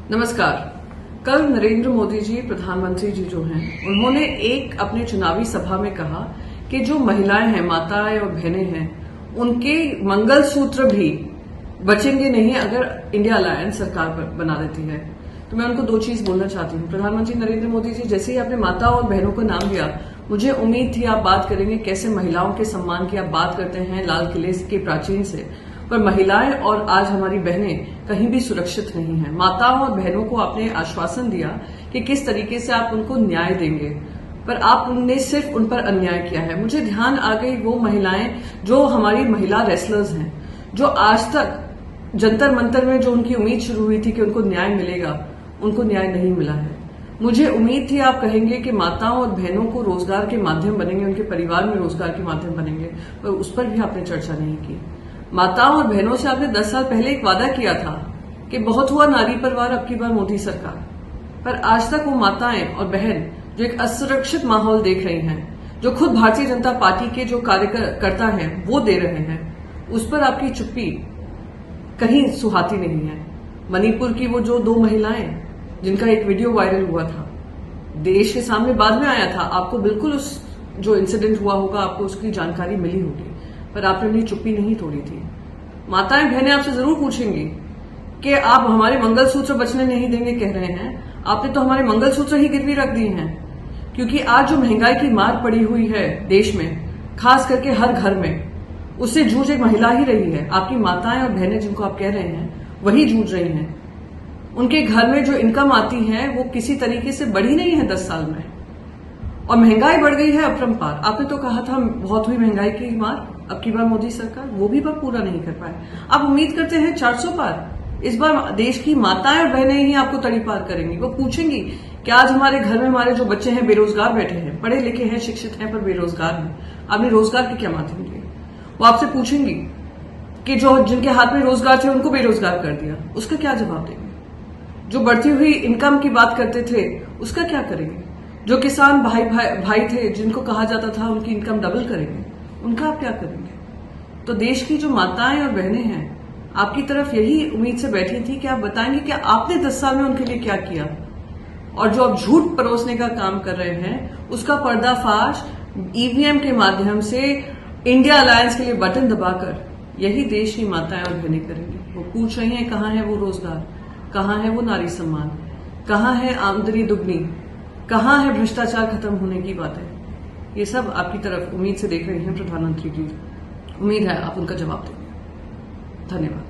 नमस्कार। कल नरेंद्र मोदी जी प्रधानमंत्री जी जो हैं उन्होंने एक अपने चुनावी सभा में कहा कि जो महिलाएं हैं, माताएं और बहनें हैं, उनके मंगलसूत्र भी बचेंगे नहीं अगर इंडिया अलायंस सरकार बना देती है। तो मैं उनको दो चीज बोलना चाहती हूँ। प्रधानमंत्री नरेंद्र मोदी जी, जैसे ही आपने माताओं और बहनों को नाम दिया, मुझे उम्मीद थी आप बात करेंगे कैसे महिलाओं के सम्मान की आप बात करते हैं लाल किले के प्राचीन से, पर महिलाएं और आज हमारी बहनें कहीं भी सुरक्षित नहीं हैं। माताओं और बहनों को आपने आश्वासन दिया कि किस तरीके से आप उनको न्याय देंगे, पर आपने सिर्फ उन पर अन्याय किया है। मुझे ध्यान आ गई वो महिलाएं जो हमारी महिला रेसलर्स हैं, जो आज तक जंतर मंतर में जो उनकी उम्मीद शुरू हुई थी कि उनको न्याय मिलेगा, उनको न्याय नहीं मिला है। मुझे उम्मीद थी आप कहेंगे कि माताओं और बहनों को रोजगार के माध्यम बनेंगे, उनके परिवार में रोजगार के माध्यम बनेंगे, पर उस पर भी आपने चर्चा नहीं की। माताओं और बहनों से आपने 10 साल पहले एक वादा किया था कि बहुत हुआ नारी परिवार, अब की बार मोदी सरकार, पर आज तक वो माताएं और बहन जो एक असुरक्षित माहौल देख रही हैं, जो खुद भारतीय जनता पार्टी के जो कार्यकर्ता हैं वो दे रहे हैं, उस पर आपकी चुप्पी कहीं सुहाती नहीं है। मणिपुर की वो जो 2 महिलाएं जिनका एक वीडियो वायरल हुआ था, देश के सामने बाद में आया था, आपको बिल्कुल उस जो इंसिडेंट हुआ होगा आपको उसकी जानकारी मिली होगी, पर आपने अपनी चुप्पी नहीं तोड़ी थी। माताएं बहनें आपसे जरूर पूछेंगी कि आप हमारे मंगलसूत्र बचने नहीं देंगे कह रहे हैं, आपने तो हमारे मंगलसूत्र ही गिरवी रख दिए हैं। क्योंकि आज जो महंगाई की मार पड़ी हुई है देश में, खास करके हर घर में, उससे जूझ एक महिला ही रही है। आपकी माताएं और बहनें जिनको आप कह रहे हैं वही जूझ रही हैं। उनके घर में जो इनकम आती है वो किसी तरीके से बढ़ी नहीं है 10 साल में, और महंगाई बढ़ गई है अपरंपार। आपने तो कहा था बहुत हुई महंगाई की मार, अब की बार मोदी सरकार वो भी बात पूरा नहीं कर पाए। आप उम्मीद करते हैं 400 पार। इस बार देश की माताएं और बहनें ही आपको तड़ी पार करेंगी। वो पूछेंगी कि आज हमारे घर में हमारे जो बच्चे हैं बेरोजगार बैठे हैं, पढ़े लिखे हैं, शिक्षित हैं, पर बेरोजगार हैं, आपने रोजगार के क्या माध्यम दिए। वो आपसे पूछेंगी कि जो जिनके हाथ में रोजगार थे उनको बेरोजगार कर दिया, उसका क्या जवाब देंगे। जो बढ़ती हुई इनकम की बात करते थे उसका क्या करेंगे। जो किसान भाई थे जिनको कहा जाता था उनकी इनकम डबल करेंगे, उनका आप क्या करेंगे। तो देश की जो माताएं और बहनें हैं आपकी तरफ यही उम्मीद से बैठी थी कि आप बताएंगे कि आपने 10 साल में उनके लिए क्या किया, और जो आप झूठ परोसने का काम कर रहे हैं उसका पर्दाफाश ईवीएम के माध्यम से इंडिया अलायंस के लिए बटन दबाकर यही देश की माताएं और बहनें करेंगी। वो पूछ रही हैं कहां है वो रोजगार, कहां है वो नारी सम्मान, कहां है आमदनी दुगनी, कहां है भ्रष्टाचार खत्म होने की बातें। ये सब आपकी तरफ उम्मीद से देख रही हैं प्रधानमंत्री जी। उम्मीद है आप उनका जवाब देंगे। धन्यवाद।